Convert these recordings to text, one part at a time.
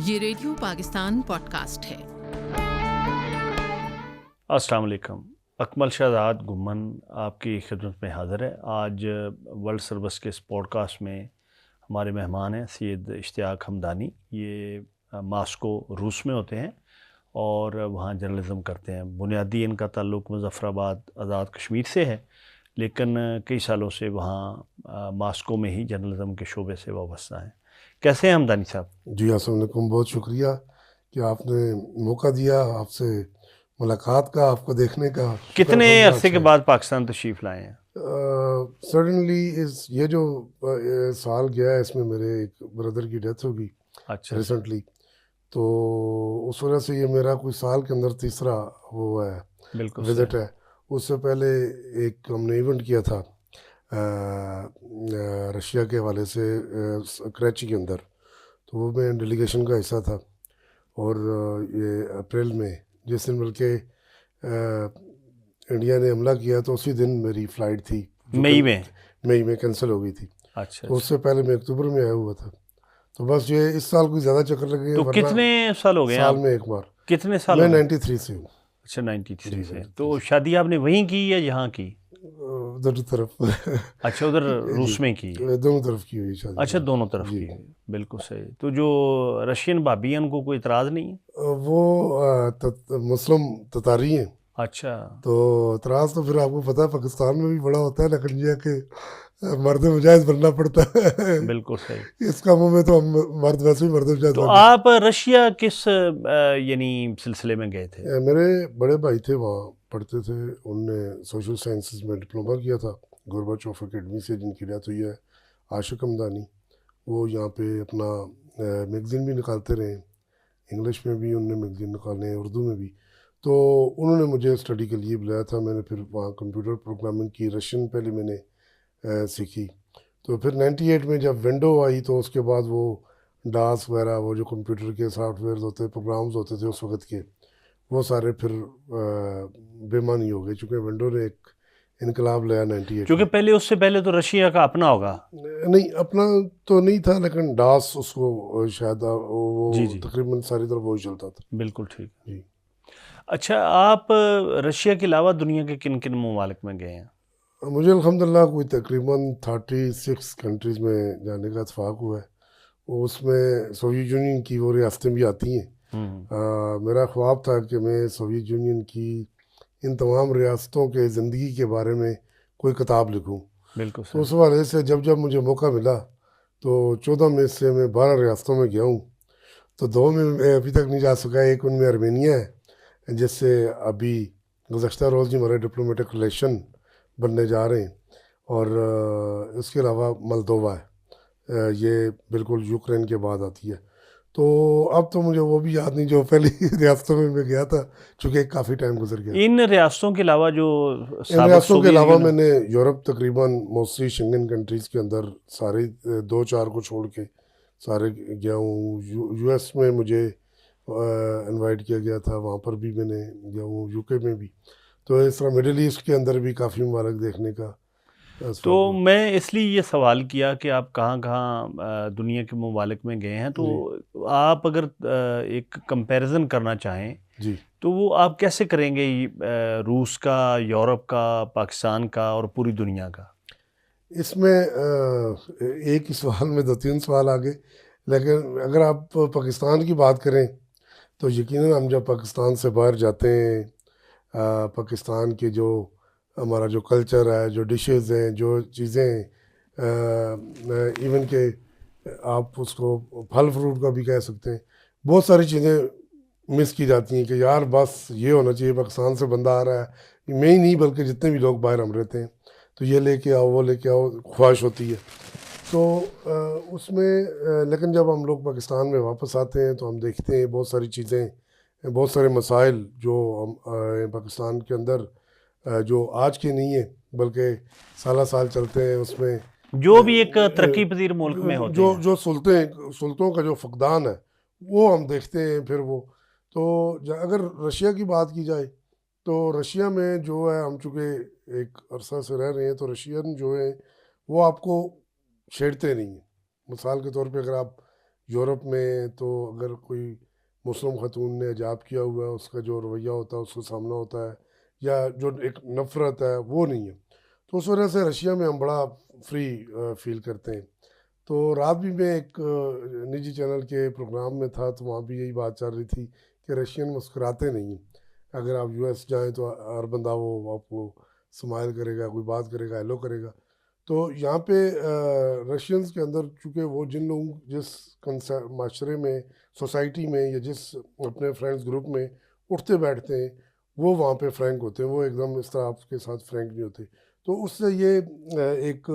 ये radio Pakistan podcast है। अस्सलाम वालेकुम। अकमल शहजाद गुम्मन आपकी खिदमत में हाज़िर है। आज वर्ल्ड सर्विस के इस पॉडकास्ट में हमारे मेहमान हैं सैयद इश्तियाक हमदानी। ये मास्को रूस में होते हैं और वहाँ जर्नलिज़म करते हैं। बुनियादी इनका ताल्लुक़ मुज़फ़्फ़राबाद आज़ाद कश्मीर से है, लेकिन कई सालों से वहाँ मास्को में ही जर्नलिज़म के शोबे से वाबस्ता हैं। कैसे हैं हमदानी साहब? जी अस्सलाम वालेकुम, बहुत शुक्रिया कि आपने मौका दिया आपसे मुलाकात का, आपको देखने का। कितने अरसे के बाद पाकिस्तान तशरीफ़ लाए हैं? सडनली ये जो साल गया है, इसमें मेरे एक ब्रदर की डेथ होगी अच्छा। रिसेंटली, तो उस वजह से ये मेरा कोई साल के अंदर तीसरा वो है बिल्कुल विज़िट है। उससे पहले एक हमने इवेंट किया था रशिया के हवाले से कराची के अंदर, तो वो मैं डेलीगेशन का हिस्सा था। और ये अप्रैल में जिस दिन बल्कि इंडिया ने हमला किया, तो उसी दिन मेरी फ़्लाइट थी मई में कैंसिल हो गई थी। अच्छा। तो उससे पहले मैं अक्टूबर में आया हुआ था। तो बस ये इस साल कोई ज़्यादा चक्कर लगे। तो कितने साल हो गए साल आप? में एक बार। कितने साल मैं हो गए? 93 से हूँ। अच्छा, 93 से। तो शादी आपने वहीं की या यहाँ की? उधर तरफ अच्छा, उधर रूस में की है। दोनों तरफ की हुई शादी। अच्छा, दोनों तरफ की हुई। बिल्कुल सही। तो जो रशियन भाभी हैं उनको कोई इतराज़ नहीं है? वो मुस्लिम ततारी हैं। अच्छा। तो इतराज़ तो फिर आपको पता है पाकिस्तान में भी बड़ा होता है, लेकिन ये कि मर्द मुजाहिद बनना पड़ता है। बिल्कुल सही। इस कामों में तो हम मर्द वैसे ही मर्द मुजाहिद तो बन आप रशिया किस यानी सिलसिले में गए थे? मेरे बड़े भाई थे, वहाँ पढ़ते थे। उनने सोशल साइंसेस में डिप्लोमा किया था गोरबाचोफ अकेडमी से, जिनकी डेथ हुई है, आशिक हमदानी। वो यहाँ पे अपना मैगज़ीन भी निकालते रहे, इंग्लिश में भी उन्होंने मैगज़ीन निकाले हैं, उर्दू में भी। तो उन्होंने मुझे स्टडी के लिए बुलाया था। मैंने फिर वहाँ कंप्यूटर प्रोग्रामिंग की, रशियन पहले मैंने सीखी। तो फिर 98 में जब विंडो आई, तो उसके बाद वो डास वगैरह, वो जो कंप्यूटर के सॉफ्टवेयर होते, प्रोग्राम्स होते थे उस वक्त के, वो सारे फिर बेमानी हो गए, चूँकि विंडो ने एक इनकलाब लाया 98। क्योंकि पहले, उससे पहले तो रशिया का अपना होगा। नहीं, अपना तो नहीं था, लेकिन डास उसको शायद वो जी। तकरीबन सारी तरफ वही चलता था। बिल्कुल ठीक जी। अच्छा, आप रशिया के अलावा दुनिया के किन किन ममालिक में गए हैं? मुझे अल्हम्दुलिल्लाह कोई तकरीबन 36 कंट्रीज़ में जाने का इत्तेफाक हुआ है। उसमें सोवियत यूनियन की वो रियासतें भी आती हैं। मेरा ख्वाब था कि मैं सोवियत यूनियन की इन तमाम रियासतों के ज़िंदगी के बारे में कोई किताब लिखूं। बिल्कुल तो उस सही। हवाले से जब जब मुझे मौका मिला, तो 14 में से मैं 12 रियासतों में गया हूँ। तो 2 में मैं अभी तक नहीं जा सका। एक उनमें आर्मेनिया है, जिससे अभी गुज़श्ता रोज़ ही हमारे डिप्लोमेटिक रिलेशन बनने जा रहे हैं। और इसके अलावा मोल्दोवा है, ये बिल्कुल यूक्रेन के बाद आती है। तो अब तो मुझे वो भी याद नहीं जो पहली रियासतों में मैं गया था, चूँकि काफ़ी टाइम गुजर गया। इन रियासतों के अलावा जो इन रियासतों के अलावा मैंने यूरोप तकरीबन मोस्टली शेंगन कंट्रीज़ के अंदर सारे 2-4 को छोड़ के सारे गया हूँ। यूएस में मुझे इनवाइट किया गया था, वहाँ पर भी मैंने गया हूँ, यूके में भी। तो इस तरह मिडिल ईस्ट के अंदर भी काफ़ी मुबारक देखने का। तो मैं इसलिए ये सवाल किया कि आप कहाँ कहाँ दुनिया के ममालिक में गए हैं, तो आप अगर एक कंपैरिजन करना चाहें जी, तो वो आप कैसे करेंगे? रूस का, यूरोप का, पाकिस्तान का और पूरी दुनिया का? इसमें एक ही सवाल में 2-3 सवाल आ गए। लेकिन अगर आप पाकिस्तान की बात करें, तो यकीनन हम जब पाकिस्तान से बाहर जाते हैं, पाकिस्तान के जो हमारा जो कल्चर है, जो डिशेस हैं, जो चीज़ें, इवन के आप उसको फल फ्रूट का भी कह सकते हैं, बहुत सारी चीज़ें मिस की जाती हैं कि यार बस ये होना चाहिए, पाकिस्तान से बंदा आ रहा है। मैं ही नहीं बल्कि जितने भी लोग बाहर हम रहते हैं, तो ये लेके आओ, वो लेके आओ, ख्वाहिश होती है। तो उसमें लेकिन जब हम लोग पाकिस्तान में वापस आते हैं, तो हम देखते हैं बहुत सारी चीज़ें, बहुत सारे मसाइल जो हम पाकिस्तान के अंदर जो आज के नहीं है बल्कि साल साल चलते हैं, उसमें जो भी एक तरक्की पजीर मुल्क में होते जो हैं। जो सुल्तों का जो फकदान है, वो हम देखते हैं। फिर वो तो अगर रशिया की बात की जाए, तो रशिया में जो है, हम चूँकि एक अरसा से रह रहे हैं, तो रशियन जो है वो आपको छेड़ते नहीं हैं। मिसाल के तौर पे अगर आप यूरोप में तो अगर कोई मुस्लिम खातून ने हिजाब किया हुआ है, उसका जो रवैया होता है उसको सामना होता है, या जो एक नफ़रत है वो नहीं है। तो उस वजह से रशिया में हम बड़ा फ्री फील करते हैं। तो रात भी मैं एक निजी चैनल के प्रोग्राम में था, तो वहाँ भी यही बात चल रही थी कि रशियन मुस्कुराते नहीं हैं। अगर आप यूएस जाएं तो हर बंदा वो आपको स्माइल करेगा, कोई बात करेगा, हेलो करेगा। तो यहाँ पे रशियंस के अंदर चूँकि वो जिन लोगों जिस माशरे में, सोसाइटी में, या जिस अपने फ्रेंड्स ग्रुप में उठते बैठते हैं, वो वहाँ पे फ्रैंक होते हैं। वो एकदम इस तरह आपके साथ फ्रैंक नहीं होते। तो उससे ये एक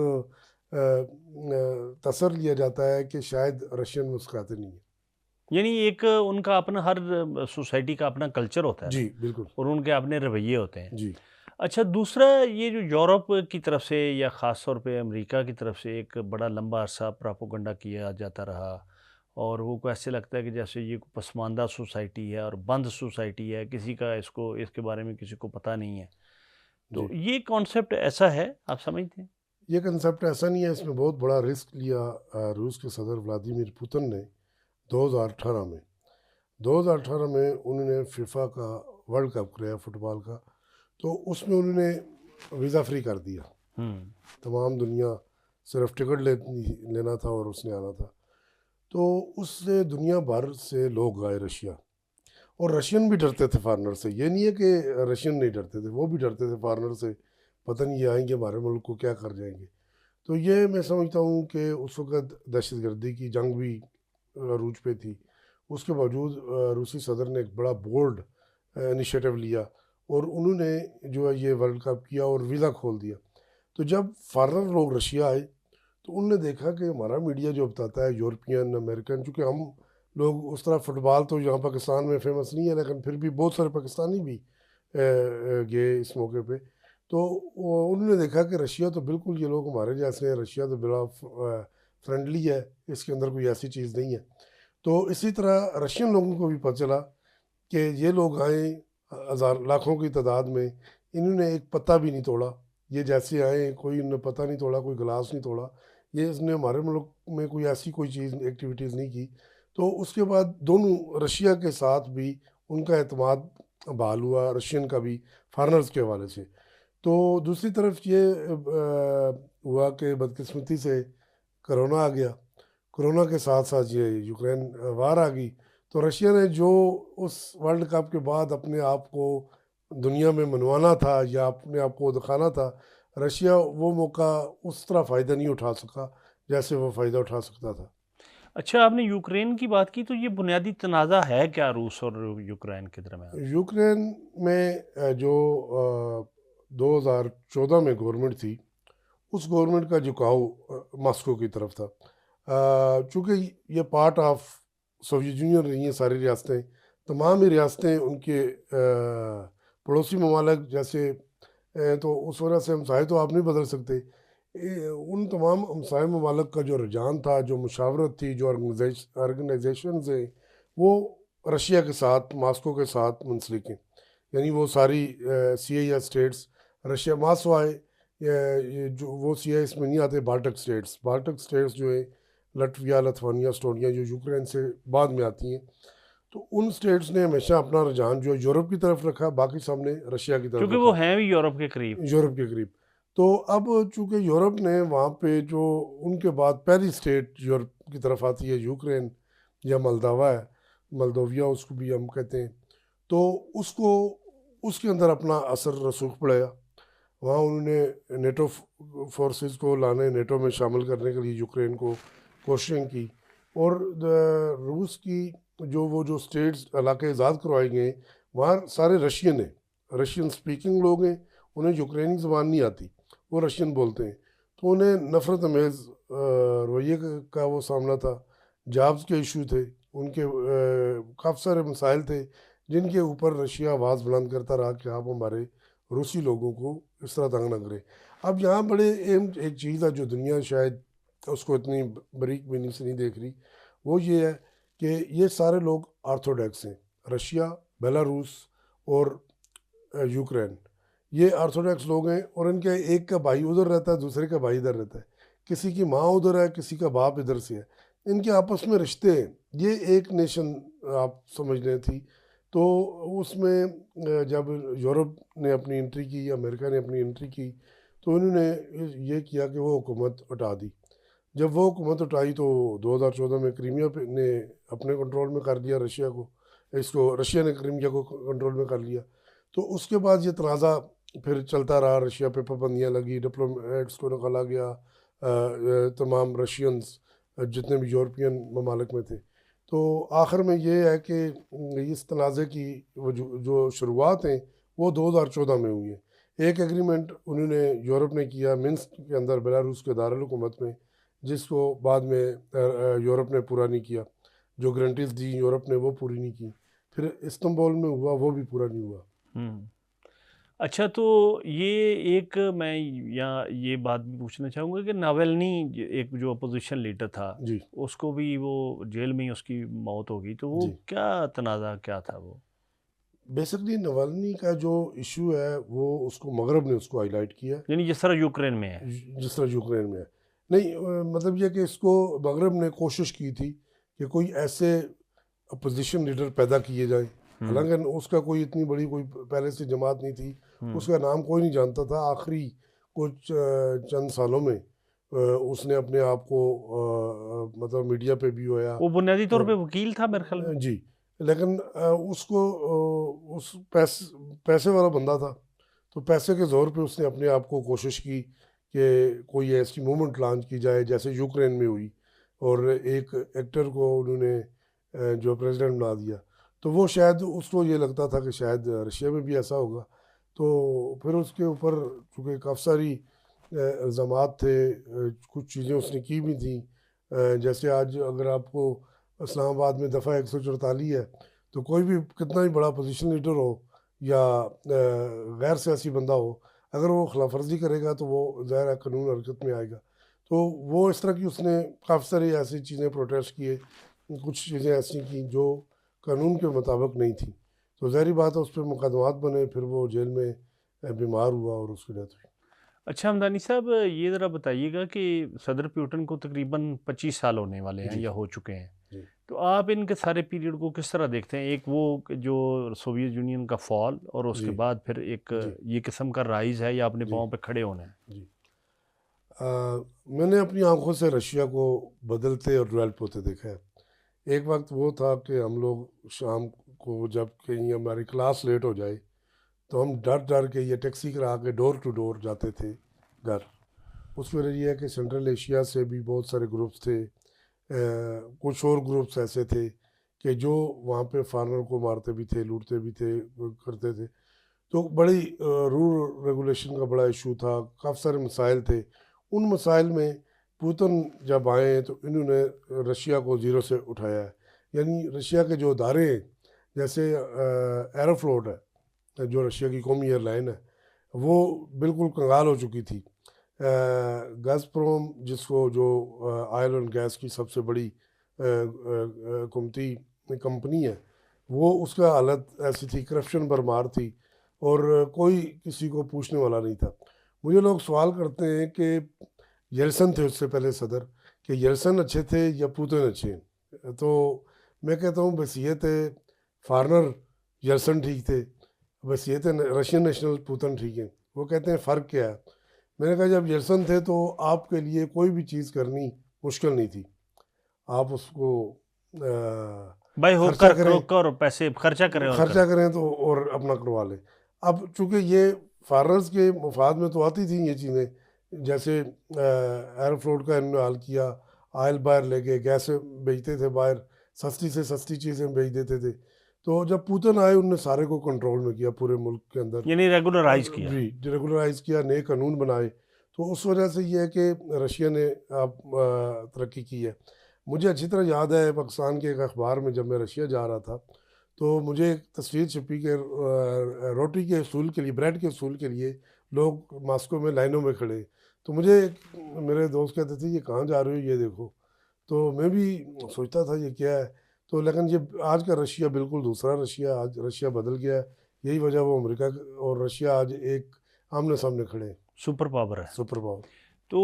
तसर लिया जाता है कि शायद रशियन मुस्कुराते नहीं हैं। यानी एक उनका अपना, हर सोसाइटी का अपना कल्चर होता है ना, जी, बिल्कुल। और उनके अपने रवैये होते हैं। जी, अच्छा, दूसरा, ये जो यूरोप की तरफ से या ख़ास तौर पे अमेरिका की तरफ से एक बड़ा लंबा अरसा प्रोपेगेंडा किया जाता रहा, और वो को ऐसे लगता है कि जैसे ये पसमानदा सोसाइटी है और बंद सोसाइटी है, किसी का इसको इसके बारे में किसी को पता नहीं है। तो जी। ये कॉन्सेप्ट ऐसा है, आप समझते हैं? ये कंसेप्ट ऐसा नहीं है, इसमें बहुत बड़ा रिस्क लिया रूस के सदर व्लादिमीर पुतिन ने 2018 में। 2018 में उन्होंने फीफा का वर्ल्ड कप कराया फुटबॉल का, तो उसमें उन्होंने वीज़ा फ्री कर दिया। हुँ। तमाम दुनिया सिर्फ टिकट लेना था और उसने आना था। तो उससे दुनिया भर से लोग आए रशिया, और रशियन भी डरते थे फॉरनर से। ये नहीं है कि रशियन नहीं डरते थे, वो भी डरते थे फॉरनर से, पता नहीं ये आएंगे हमारे मुल्क को क्या कर जाएंगे। तो ये मैं समझता हूँ कि उस वक़्त दहशतगर्दी की जंग भी अरूज पे थी। उसके बावजूद रूसी सदर ने एक बड़ा बोल्ड इनिशिएटिव लिया, और उन्होंने जो है ये वर्ल्ड कप किया और वीज़ा खोल दिया। तो जब फॉरेनर लोग रशिया आए, तो उनने देखा कि हमारा मीडिया जो बताता है, यूरोपियन, अमेरिकन, चूँकि हम लोग उस तरह फुटबॉल तो यहाँ पाकिस्तान में फ़ेमस नहीं है, लेकिन फिर भी बहुत सारे पाकिस्तानी भी गए इस मौके पे। तो उन्होंने देखा कि रशिया तो बिल्कुल ये लोग हमारे जैसे हैं, रशिया तो बड़ा फ्रेंडली है, इसके अंदर कोई ऐसी चीज़ नहीं है। तो इसी तरह रशियन लोगों को भी पता चला कि ये लोग आए हज़ार लाखों की तादाद में, इन्होंने एक पत्ता भी नहीं तोड़ा। ये जैसे आए, कोई इन्होंने पत्ता नहीं तोड़ा, कोई गिलास नहीं तोड़ा। ये इसने हमारे मुल्क में कोई ऐसी कोई चीज़ एक्टिविटीज़ नहीं की। तो उसके बाद दोनों रशिया के साथ भी उनका एतमाद बहाल हुआ, रशियन का भी, फॉरेनर्स के हवाले से। तो दूसरी तरफ ये हुआ कि बदकिस्मती से कोरोना आ गया। कोरोना के साथ साथ ये यूक्रेन वार आ गई। तो रशिया ने जो उस वर्ल्ड कप के बाद अपने आप को दुनिया में मनवाना था या अपने आप को दिखाना था, रशिया वो मौका उस तरह फ़ायदा नहीं उठा सका जैसे वो फ़ायदा उठा सकता था। अच्छा, आपने यूक्रेन की बात की, तो ये बुनियादी तनाज़ा है क्या रूस और यूक्रेन के दरमियान? यूक्रेन में जो 2014 में गवर्नमेंट थी, उस गवर्नमेंट का झुकाव मॉस्को की तरफ था। चूँकि ये पार्ट ऑफ सोवियत यूनियन रही हैं सारी रियासतें, तमाम ही रियासतें उनके पड़ोसी ममालिक जैसे तो उस वजह से हमसाए तो आप नहीं बदल सकते। उन तमाम हमसाए ममालिक का जो रुझान था, जो मुशावरत थी, जो ऑर्गेनाइजेशन है, वो रशिया के साथ, मॉस्को के साथ मुंसलिक हैं। यानी वो सारी सीआईए स्टेट्स रशिया मास्को आए, ये जो वो सीआईए इसमें नहीं आते, बाल्टक स्टेट्स जो है, लटविया, लिथुआनिया, एस्टोनिया, जो यूक्रेन से बाद में आती हैं। तो उन स्टेट्स ने हमेशा अपना रुझान जो है यूरोप की तरफ रखा, बाकी सब ने रशिया की तरफ क्योंकि वो रखा, हैं भी यूरोप के करीब। यूरोप के करीब। तो अब चूँकि यूरोप ने वहाँ पे जो उनके बाद पहली स्टेट यूरोप की तरफ आती है यूक्रेन, या मोल्दोवा है, मोल्दोविया उसको भी हम कहते हैं। तो उसको उसके अंदर अपना असर रसूख पड़ाया। वहाँ उन्होंने नेटो फोर्सेस को लाने, नेटो में शामिल करने के लिए यूक्रेन को कोशिशें की। और रूस की जो स्टेट्स इलाके आज़ाद करवाए गए, वहाँ सारे रशियन हैं, रशियन स्पीकिंग लोग हैं, उन्हें यूक्रेनी ज़बान नहीं आती, वो रशियन बोलते हैं। तो उन्हें नफ़रत अमेज़ रवैये का वो सामना था। जॉब्स के इशू थे, उनके काफ़ी सारे मसाइल थे जिनके ऊपर रशिया आवाज़ बुलंद करता रहा कि आप हमारे रूसी लोगों को इस तरह तंग न करें। अब यहाँ बड़े अहम एक चीज़ है जो दुनिया शायद उसको इतनी बारीक बीनी से नहीं देख रही, वो ये है कि ये सारे लोग ऑर्थोडॉक्स हैं। रशिया, बेलारूस और यूक्रेन, ये ऑर्थोडॉक्स लोग हैं, और इनके एक का भाई उधर रहता है, दूसरे का भाई इधर रहता है। किसी की माँ उधर है, किसी का बाप इधर से है। इनके आपस में रिश्ते हैं, ये एक नेशन आप समझ लें थी। तो उसमें जब यूरोप ने अपनी एंट्री की, अमेरिका ने अपनी एंट्री की, तो उन्होंने ये किया कि वो हुकूमत हटा दी। जब वो हुकूमत उठाई तो 2014 में क्रीमिया पे ने अपने कंट्रोल में कर लिया रशिया को, इसको रशिया ने क्रीमिया को कंट्रोल में कर लिया। तो उसके बाद ये तनाज़ा फिर चलता रहा, रशिया पे पाबंदियाँ लगी, डिप्लोमेट्स को निकाला गया, तमाम रशियंस जितने भी यूरोपियन ममालिक में थे। तो आखिर में ये है कि इस तनाज़े की वो जो शुरुआत हैं वो 2014 में हुई है। एक एग्रीमेंट उन्होंने यूरोप ने किया मिन्स्क के अंदर बेलारूस के दारुल हुकूमत में, जिसको बाद में यूरोप ने पूरा नहीं किया। जो गारंटीज दी यूरोप ने वो पूरी नहीं की। फिर इस्तांबुल में हुआ, वो भी पूरा नहीं हुआ। अच्छा, तो ये एक मैं यहाँ ये बात भी पूछना चाहूँगा कि नावल्नी एक जो अपोजिशन लीडर था, जी उसको भी वो जेल में ही उसकी मौत हो गई, तो वो जी। क्या तनाज़ा क्या था वो? बेसिकली नवाल्नी का जो इशू है वो उसको मगरब ने उसको हाईलाइट किया, यानी जिस तरह यूक्रेन में है। जिस तरह यूक्रेन में है। नहीं, मतलब यह कि इसको मगरब ने कोशिश की थी कि कोई ऐसे अपोजिशन लीडर पैदा किए जाए। हालांकि उसका कोई इतनी बड़ी कोई पहले से जमात नहीं थी, उसका नाम कोई नहीं जानता था। आखिरी कुछ चंद सालों में उसने अपने आप को मतलब मीडिया पे भी होया। वो बुनियादी तौर पे वकील था मेरे ख्याल में। जी, लेकिन उसको उस पैसे वाला बंदा था, तो पैसे के ज़ोर पे उसने अपने आप को कोशिश की कि कोई ऐसी मूवमेंट लॉन्च की जाए जैसे यूक्रेन में हुई, और एक एक्टर को उन्होंने जो प्रेसिडेंट बना दिया। तो वो शायद उसको ये लगता था कि शायद रशिया में भी ऐसा होगा। तो फिर उसके ऊपर चूँकि काफ़ी सारी इल्ज़ामात थे, कुछ चीज़ें उसने की भी थी। जैसे आज अगर आपको इस्लामाबाद में दफ़ा 144 है, तो कोई भी कितना ही बड़ा पोजीशन लीडर हो या गैर सियासी बंदा हो, अगर वो खिलाफ वर्जी करेगा तो वो ज़ाहिर है कानून हरकत में आएगा। तो वो इस तरह की उसने काफ़ी सारी ऐसी चीज़ें प्रोटेस्ट किए, कुछ चीज़ें ऐसी की जो कानून के मुताबिक नहीं थी। तो ज़ाहिर बात है उस पर मुकदमात बने, फिर वो जेल में बीमार हुआ और उसकी डेथ हुई। अच्छा हमदानी साहब, ये ज़रा बताइएगा कि सदर पुतिन को तकरीबन 25 साल होने वाले हैं जी या हो चुके हैं, जी तो आप इनके सारे पीरियड को किस तरह देखते हैं? एक वो जो सोवियत यूनियन का फॉल और उसके जी बाद फिर एक जी ये किस्म का राइज है या अपने जी पाँव पे खड़े होना है? जी। मैंने अपनी आंखों से रशिया को बदलते और डेवलप होते देखा है। एक वक्त वो था कि हम लोग शाम को जब कहीं हमारी क्लास लेट हो जाए तो हम डर डर के ये टैक्सी करा के डोर टू डोर जाते थे घर। उसकी वजह ये है कि सेंट्रल एशिया से भी बहुत सारे ग्रुप्स थे, कुछ और ग्रुप्स ऐसे थे कि जो वहाँ पे फार्मर को मारते भी थे, लूटते भी थे, करते थे। तो बड़ी रूल रेगुलेशन का बड़ा इशू था, काफ़ी सारे मसाइल थे। उन मसाइल में पुतिन जब आए तो इन्होंने रशिया को ज़ीरो से उठाया है। यानी रशिया के जो अदारे हैं, जैसे एरोफ्लोट है जो रशिया की कौमी एयरलाइन है, वो बिल्कुल कंगाल हो चुकी थी। गज़प्रोम जिसको जो ऑयल एंड गैस की सबसे बड़ी हुकूमती कंपनी है, वो उसका हालत ऐसी थी, करप्शन भरमार थी और कोई किसी को पूछने वाला नहीं था। मुझे लोग सवाल करते हैं कि येल्सन थे उससे पहले सदर, कि येल्सन अच्छे थे या पुतिन अच्छे हैं। तो मैं कहता हूँ बसीयत फॉरनर येल्सन ठीक थे, बसीयत रशियन नेशनल पुतिन ठीक है। वो कहते हैं फ़र्क क्या है। मैंने कहा जब येल्सन थे तो आपके लिए कोई भी चीज़ करनी मुश्किल नहीं थी, आप उसको भाई खर्चा होकर करें, कर पैसे खर्चा करें और खर्चा करें। करें तो और अपना करवा लें। अब चूँकि ये फार्मर्स के मफाद में तो आती थी ये चीज़ें, जैसे एयरफ्लोट का इन्होंने हाल किया, ऑयल बाहर लेके गैस बेचते थे बाहर, सस्ती से सस्ती चीज़ें बेच देते थे। तो जब पुतिन आए उनने सारे को कंट्रोल में किया पूरे मुल्क के अंदर, यानी रेगुलराइज किया। जी रेगुलराइज किया, नए कानून बनाए। तो उस वजह से ये है कि रशिया ने अब तरक्की की है। मुझे अच्छी तरह याद है पाकिस्तान के एक अखबार में जब मैं रशिया जा रहा था तो मुझे एक तस्वीर छपी के रोटी के असूल के लिए, ब्रेड के असूल के लिए लोग मास्को में लाइनों में खड़े। तो मुझे मेरे दोस्त कहते थे ये कहाँ जा रहे हो, ये देखो। तो मैं भी सोचता था ये क्या है। तो लेकिन ये आज का रशिया बिल्कुल दूसरा रशिया, आज रशिया बदल गया है। यही वजह वो अमेरिका और रशिया आज एक आमने सामने खड़े हैं, सुपर पावर है। Super power. तो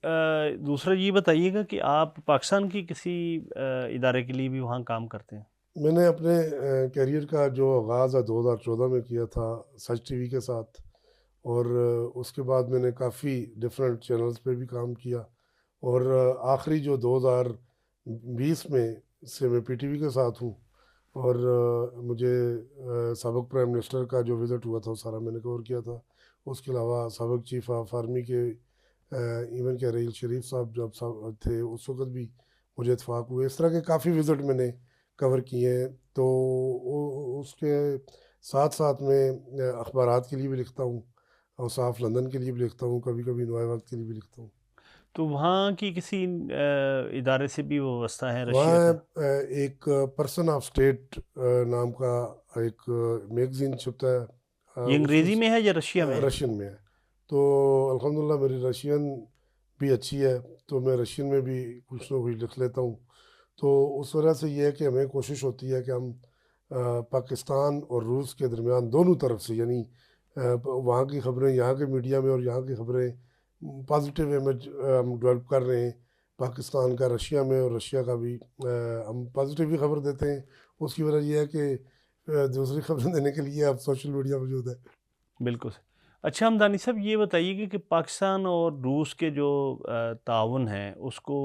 दूसरा ये बताइएगा कि आप पाकिस्तान की किसी इदारे के लिए भी वहाँ काम करते हैं? मैंने अपने करियर का जो आगाज़ 2014 में किया था सच टीवी के साथ, और उसके बाद मैंने काफ़ी डिफरेंट चैनल्स पे भी काम किया, और आखिरी जो 2020 में से मैं पीटीवी के साथ हूँ, और मुझे साबिक़ प्राइम मिनिस्टर का जो विज़िट हुआ था वो सारा मैंने कवर किया था। उसके अलावा साबिक़ चीफ ऑफ आर्मी के इवन के रहील शरीफ साहब जब थे उस वक्त भी मुझे इत्फाक हुए। इस तरह के काफ़ी विज़िट मैंने कवर किए हैं। तो उसके साथ साथ मैं अखबारात के लिए भी लिखता हूँ, और साफ लंदन के लिए भी लिखता हूँ, कभी कभी नए वक्त के लिए भी लिखता हूँ। तो वहाँ की किसी इदारे से भी व्यवस्था है रशिया वहाँ का? एक पर्सन ऑफ स्टेट नाम का एक मैगज़ीन छपता है, ये अंग्रेज़ी में है या रशिया में है? रशियन में है। तो अल्हम्दुलिल्लाह मेरी रशियन भी अच्छी है, तो मैं रशियन में भी कुछ ना कुछ लिख लेता हूँ। तो उस वजह से ये है कि हमें कोशिश होती है कि हम पाकिस्तान और रूस के दरमियान दोनों तरफ से, यानी वहाँ की ख़बरें यहाँ के मीडिया में और यहाँ की ख़बरें पॉजिटिव इमेज हम डेवलप कर रहे हैं पाकिस्तान का रशिया में, और रशिया का भी हम पॉजिटिव भी खबर देते हैं। उसकी वजह यह है कि दूसरी खबरें देने के लिए अब सोशल मीडिया मौजूद है। बिल्कुल। अच्छा हमदानी साहब ये बताइए कि पाकिस्तान और रूस के जो ताउन है उसको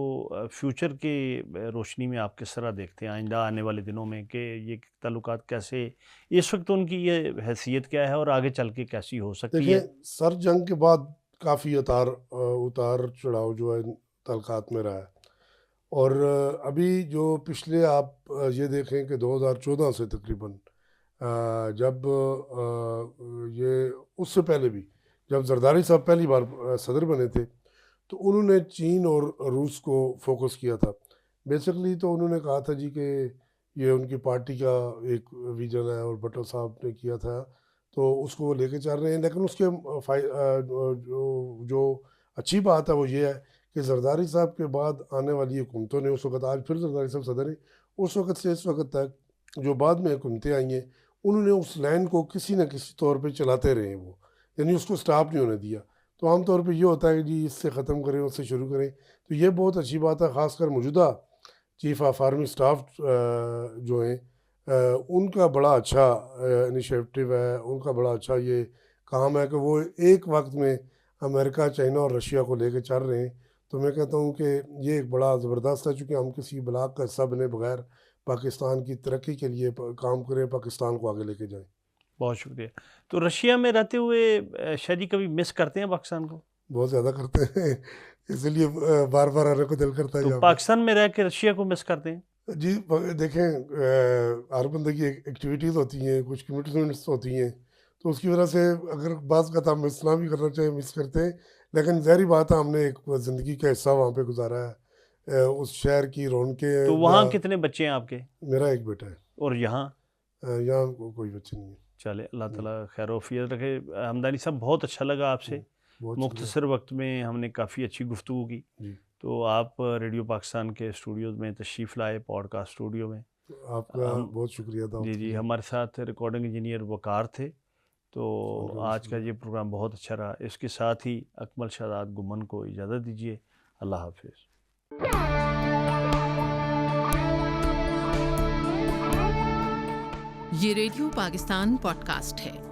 फ्यूचर के रोशनी में आप किस तरह देखते हैं आइंदा आने वाले दिनों में, कि ये ताल्लुकात कैसे, इस वक्त उनकी ये हैसियत क्या है और आगे चल के कैसी हो सकती देखिए, है? सर जंग के बाद काफ़ी उतार चढ़ाव जो है ताल्लुकात में रहा है, और अभी जो पिछले आप ये देखें कि 2014 से तकरीबन जब ये उससे पहले भी जब जरदारी साहब पहली बार सदर बने थे, तो उन्होंने चीन और रूस को फोकस किया था। बेसिकली तो उन्होंने कहा था जी कि ये उनकी पार्टी का एक विजन है, और भट्टो साहब ने किया था, तो उसको वो लेके चल रहे हैं। लेकिन उसके जो अच्छी बात है वो ये है कि जरदारी साहब के बाद आने वाली हुकूमतों ने, उस वक्त आज फिर जरदारी साहब सदर हैं, उस वक्त से इस वक्त तक जो बाद में हुकूमतें आई हैं, उन्होंने उस लाइन को किसी न किसी तौर पे चलाते रहे, वो यानी उसको स्टॉप नहीं होने दिया। तो आम तौर पे ये होता है कि जी इससे ख़त्म करें, उससे शुरू करें, तो ये बहुत अच्छी बात है। ख़ासकर मौजूदा चीफ ऑफ आर्मी स्टाफ जो हैं, उनका बड़ा अच्छा इनिशिएटिव है, उनका बड़ा अच्छा ये काम है कि वो एक वक्त में अमेरिका, चाइना और रशिया को लेके चल रहे हैं। तो मैं कहता हूँ कि ये एक बड़ा ज़बरदस्त है, चूँकि हम किसी ब्लॉक का हिस्सा बने बगैर पाकिस्तान की तरक्की के लिए काम करें, पाकिस्तान को आगे लेके जाएं। बहुत शुक्रिया। तो रशिया में रहते हुए शायद ही कभी मिस करते हैं पाकिस्तान को? बहुत ज़्यादा करते हैं, इसलिए बार बार आने को दिल करता है तो यहाँ पे। पाकिस्तान में रह के रशिया को मिस करते हैं? जी देखें, हर बंदे की एक्टिविटीज़ होती हैं, कुछ कमिटमेंट्स होती हैं, तो उसकी वजह से अगर बाज़ का हम मिस ना भी करना चाहिए मिस करते हैं। लेकिन ज़ाहिर बात है हमने एक ज़िंदगी का हिस्सा वहाँ पे गुजारा है, उस शहर की रौनकें। तो वहाँ कितने बच्चे हैं आपके? मेरा एक बेटा है। और यहाँ? यहाँ कोई बच्चे नहीं है। चले, अल्लाह ताला खैर वफ़ियत रखे। हमदानी साहब बहुत अच्छा लगा आपसे, बहुत मुख्तसर वक्त में हमने काफ़ी अच्छी गुफ्तगू की। जी, तो आप रेडियो पाकिस्तान के स्टूडियो में तशरीफ़ लाए, पॉडकास्ट स्टूडियो में। आपका बहुत शुक्रिया था। जी, हमारे साथ रिकॉर्डिंग इंजीनियर वकार थे। तो आज का ये प्रोग्राम बहुत अच्छा रहा। इसके साथ ही अकमल शहजाद गुम्मन को इजाज़त दीजिए। अल्लाह हाफ़िज़। ये रेडियो पाकिस्तान पॉडकास्ट है।